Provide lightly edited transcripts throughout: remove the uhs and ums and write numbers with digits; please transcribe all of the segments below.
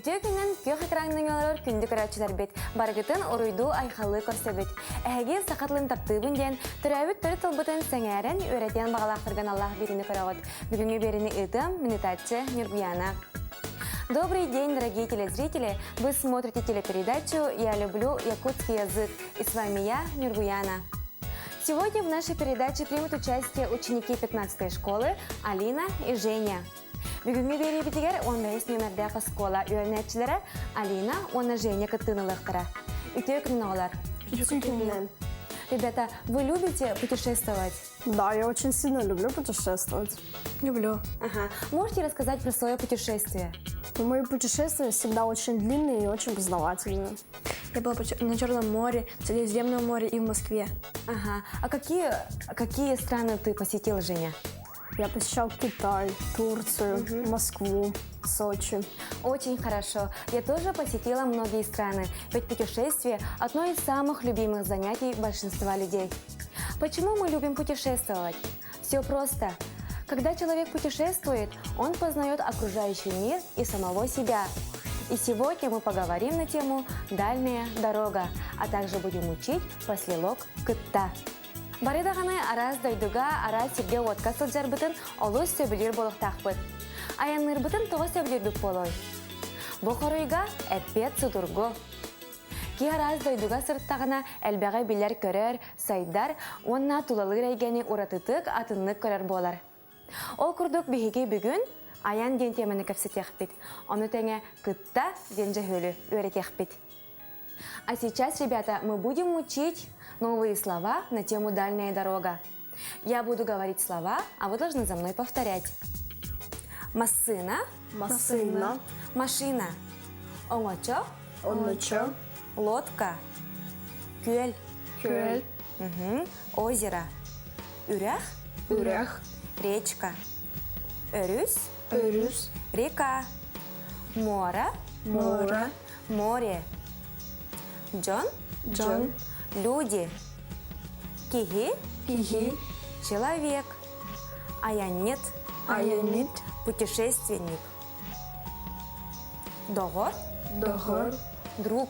Үтө күннен күйөх экранның олар күнді көрәтшілер бет. Барғытын оруйду айқалы көрсөбіт. Әге сақатлын таптыбын ден, түрәбіт түрі тылбытын сәңәрін өретен бағалақтырған Аллах беріні көрәғыт. Бүгінгі беріні ұтым, Минутачы Нюргуяна. Добрый день, дорогие телезрители! Вы смотрите телепередачу «Я люблю якутский язык». И с вами я, Нюргуяна. Сегодня в нашей передаче примут участие ученики 15-й школы Алина и Женя. Бүгінгі бері бітігер 15 номердегі школа үйренетчілері Алина, оны Женя кыттынылықтыра. Үтеу күнін олар. Ребята, вы любите путешествовать? Да, я очень сильно люблю путешествовать. Люблю. Ага. Можете рассказать про свое путешествие? Мои путешествия всегда очень длинные и очень познавательные. Я была на Черном море, в Средиземном море и в Москве. Ага. А какие страны ты посетил, Женя? Я посещал Китай, Турцию, Москву, Сочи. Очень хорошо. Я тоже посетила многие страны, ведь путешествие – одно из самых любимых занятий большинства людей. Почему мы любим путешествовать? Все просто. Когда человек путешествует, он познает окружающий мир и самого себя. И сегодня мы поговорим на тему «Дальняя дорога», а также будем учить послелог «Кытта». Барыдағаны араз дойдуга араз сирге отка сылжар бұтын олы сөбілер болықтақ бұд. Аяныр бұтын тоғы сөбілердік болой. Бұқырыйға әппет сұдырғы. Ки араз дойдуга сырттағына әлбәғі білер көрер, сайдар, онна тулалыр әйгені ұратытық атынлық көрер болар. Ол күрдік бігеге бүгін аян ден темені көпсетек бит. Оны тәңе «Кытта» денже хөлі өретек бит. А сейчас, ребята, мы будем учить новые слова на тему «Дальняя дорога». Я буду говорить слова, а вы должны за мной повторять. Машина. Машина. Машина. Оңочо. Оночо. Лодка. Көл. Көл. Озеро. Үрях. Үрях. Речка. Өрүс. Өрүс. Река. Море. Море. Море. Джон. Джон. Люди. Кихи. Кихи. Человек. Аянет. Аянит. Путешественник. Догор. Догор. Друг.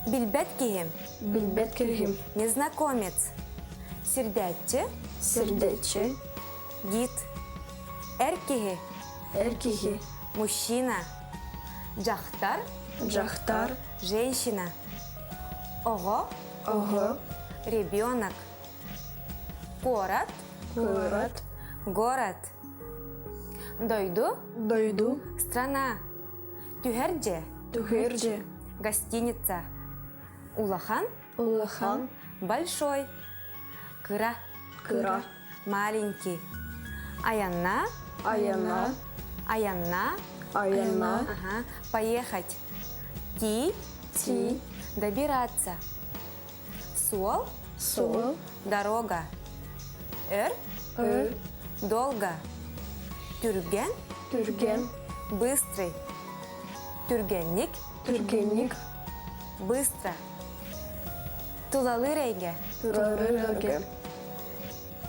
Билбет кихим. Билбет кирхим. Незнакомец. Сердяче. Сердече. Гид. Эркихи. Эркихи. Мужчина. Джахтар. Джахтар. Женщина. Ого. Ого. Ребенок. Город. Город. Город. Дойду. Дойду. Страна. Тюхердже. Тухерджи. Гостиница. Улахан. Улахан. Большой. Кыра. Кыра. Маленький. Аянна. Аяна. Аянна. Аяна. Ага. Поехать. Ти. Ти. Добираться. Сол. Сол. Дорога. Эр. Эр. Долго. Тюрген. Тюрген. Быстрый. Тюргенник. Тюргенник. Быстро. Тулалы рейге. Турарыге.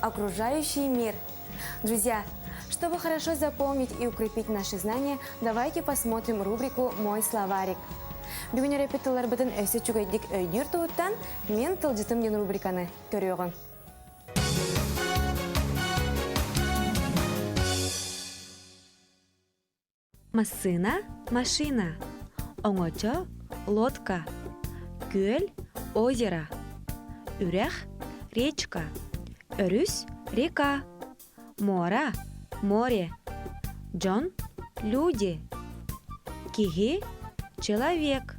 Окружающий мир. Друзья, чтобы хорошо запомнить и укрепить наши знания, давайте посмотрим рубрику «Мой словарик». Бүгін репетилар бітін өсі чүгейдік өйдер туыттан мен тылжытым ден рубриканы көріоғын. Машина, машина. Оңочо, лодка. Көл, озеро. Үрях, речка. Өрүс, река. Мора, море. Джон, люди. Кихи, человек.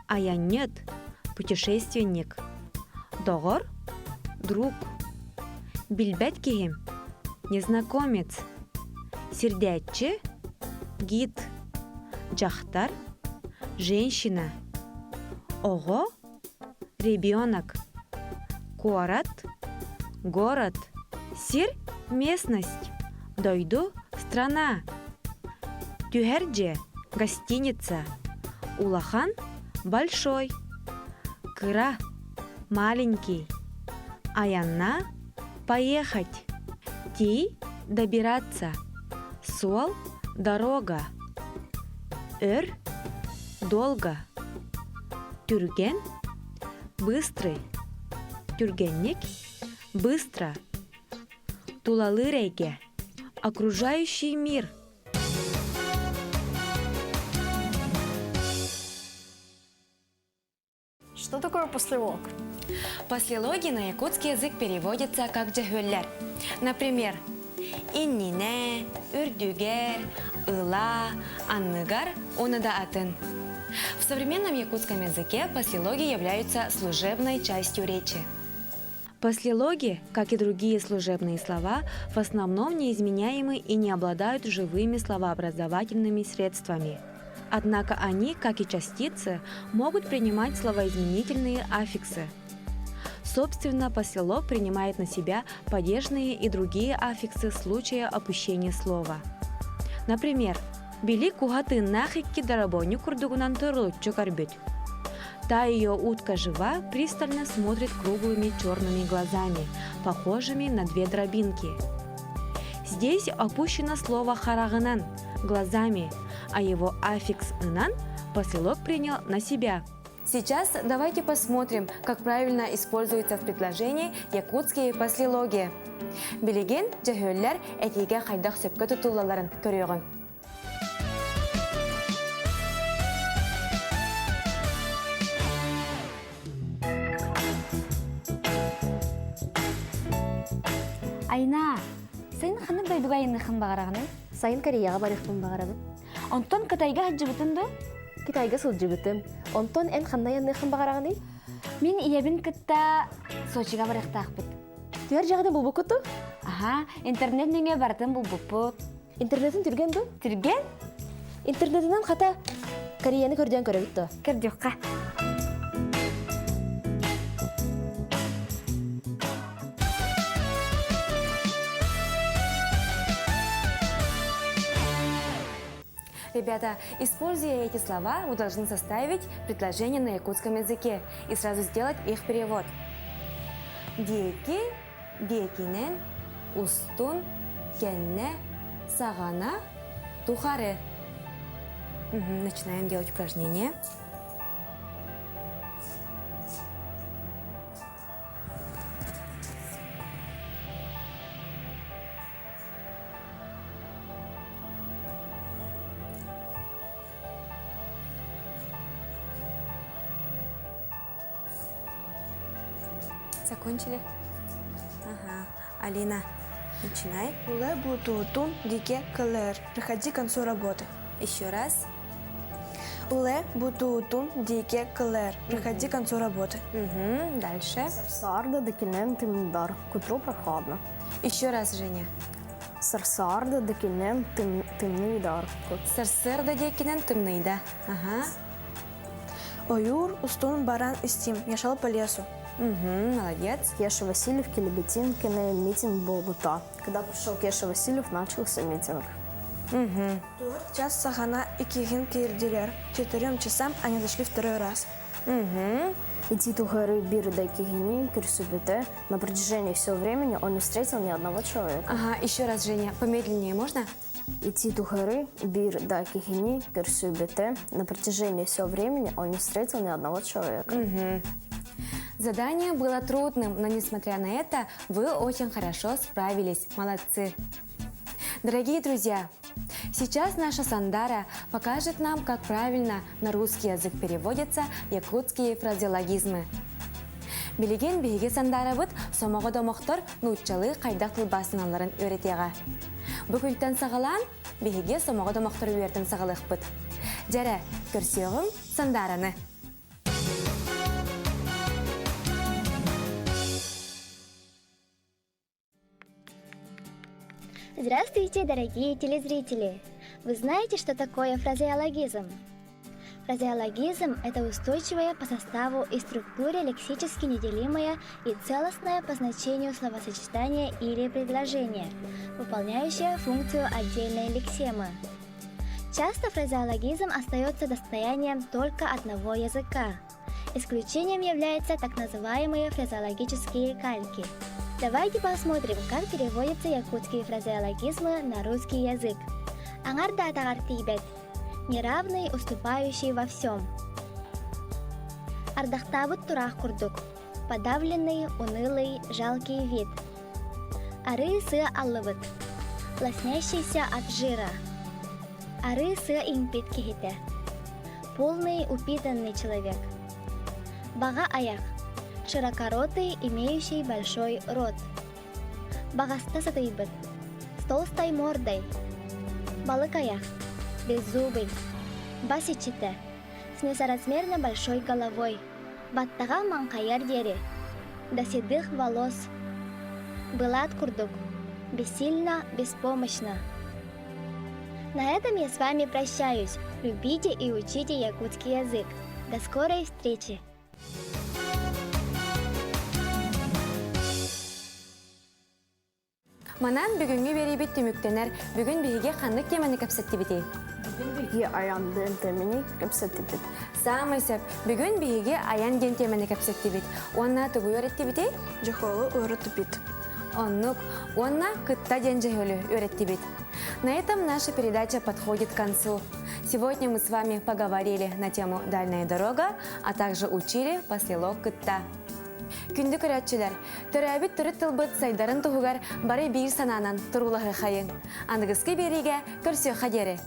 Аянет, путешественник. Догор, друг. Билбет кихим, незнакомец. Сердяче, гид. Джахтар, женщина. Ого, ребенок. Город, город. Сир, местность. Дойду, страна. Тюхердже, гостиница. Улахан, большой. Кыра, маленький. Аянна, поехать. Ти, добираться. Сол, дорога. өр, долго, түрген, быстрый, түргенник, быстро, тулалы рейге, окружающий мир. Что такое послелог? Послелоги на якутский язык переводятся как «джагөллер». Например, «иннине», «үрдюгер», «ыла», «анныгар», «оныда атын». В современном якутском языке послелоги являются служебной частью речи. Послелоги, как и другие служебные слова, в основном неизменяемы и не обладают живыми словообразовательными средствами. Однако они, как и частицы, могут принимать словоизменительные аффиксы. Собственно, послелог принимает на себя падежные и другие аффиксы в случае опущения слова. Например, «Били кухатын нахикки дарабони курдугунан тырылуччу карбют». Та ее утка жива пристально смотрит круглыми черными глазами, похожими на две дробинки. Здесь опущено слово «харагынан» – «глазами», а его аффикс «ынан» послелог принял на себя. Сейчас давайте посмотрим, как правильно используются в предложении якутские послелоги. Билеген жагөллер этиге хайдах сөпкө тутулаларын көрөгөн. Айна, сен ханы байдугайны хан багараганы? Сайын Кореяға барықтың бағарабын. Онтон кытайга хаджыбытын ду? Китайға сылжыбытым. Онтон ән қандай әннеқін бағарағаны? Мен иебин кытта Сочига барықтақпыт. Түер жағыда бұл бұқыты? Аха, интернет неңе бартын бұл бұппыт. Интернетін түрген ду? Тирген? Интернетінен қата Кореяны көрден көрігітті. Кірдіққа. Ребята, используя эти слова, вы должны составить предложение на якутском языке и сразу сделать их перевод. Деки, декинен, устун, кенне, сагана, тухары. Начинаем делать упражнение. Закончили? Ага. Алина, начинай. Уле бутутун дике калер. Приходи к концу работы. Еще раз. Уле бутутун дике калер. Приходи к концу работы. Дальше. Сарсарда декинен тымдар. К утру прохладно. Еще раз, Женя. Сарсарда декинен тымный дар. Сарсырда декинен тымныйда. Ага. Оюр устун баран истим. Я шел по лесу. Молодец. Кеша Васильев, Келебетин, митинг был бута. Когда пришел Кеша Васильев, начался митинг. Час сахана и кихин кирдилер. 4 часам они зашли второй раз. Идти тухары бир да кихини, кирсубете. На протяжении всего времени он не встретил ни одного человека. Ага, еще раз, Женя, помедленнее можно? Идти тухары бир да кихини, кирсубете. На протяжении всего времени он не встретил ни одного человека. Задание было трудным, но несмотря на это, вы очень хорошо справились. Молодцы! Дорогие друзья, сейчас наша Сандара покажет нам, как правильно на русский язык переводятся якутские фразеологизмы. Билеген биге Сандара бут сомого домохтор нуччалы кайдак тылбасыналарын өретега. Бүгүлтен сагалан биге сомого домохтор үйертен сагалык бут. Жара, көрсөгүм Сандараны. Здравствуйте, дорогие телезрители! Вы знаете, что такое фразеологизм? Фразеологизм – это устойчивое по составу и структуре лексически неделимое и целостное по значению словосочетание или предложение, выполняющее функцию отдельной лексемы. Часто фразеологизм остается достоянием только одного языка. Исключением являются так называемые фразеологические кальки. Давайте посмотрим, как переводятся якутские фразеологизмы на русский язык. Аңарда тагар тибет. неравный, уступающий во всем. Ардахтабыт турах курдук, подавленный, унылый, жалкий вид. Ары сы аллыбыт, лоснящийся от жира. Ары сы импит кихите, полный, упитанный человек. Бага аяк, широкоротый, имеющий большой рот. Багаста сатыйбыт, с толстой мордой. Балык аяк, беззубый. Басичите, с несоразмерно большой головой. Баттага манкаяр дери, до седых волос. Былат курдук, бессильно, беспомощно. На этом я с вами прощаюсь. Любите и учите якутский язык. До скорой встречи! Манан бүгүнгү берибит түмүктенер бүгүн биһиге ханнык теманы кепсетти бити. Биһиге аян ден темени кепсеттибит. Самый сөп бүгүн биһиге аян ген теманы кепсетти бит. Онна тугу öğretti бити. Жохолу өрөтүпит. Оннук, онна кытта денжехөлü öğretti бит. На этом наша передача подходит к концу. Сегодня мы с вами поговорили на тему «Дальняя дорога», а также учили поселок Кытта. Күнді көрәтчілер, төрәбіт түрі тылбыт сайдарын тұғығар бары бір сананан тұрулағы қайын. Анығызғы береге көрсі қадері.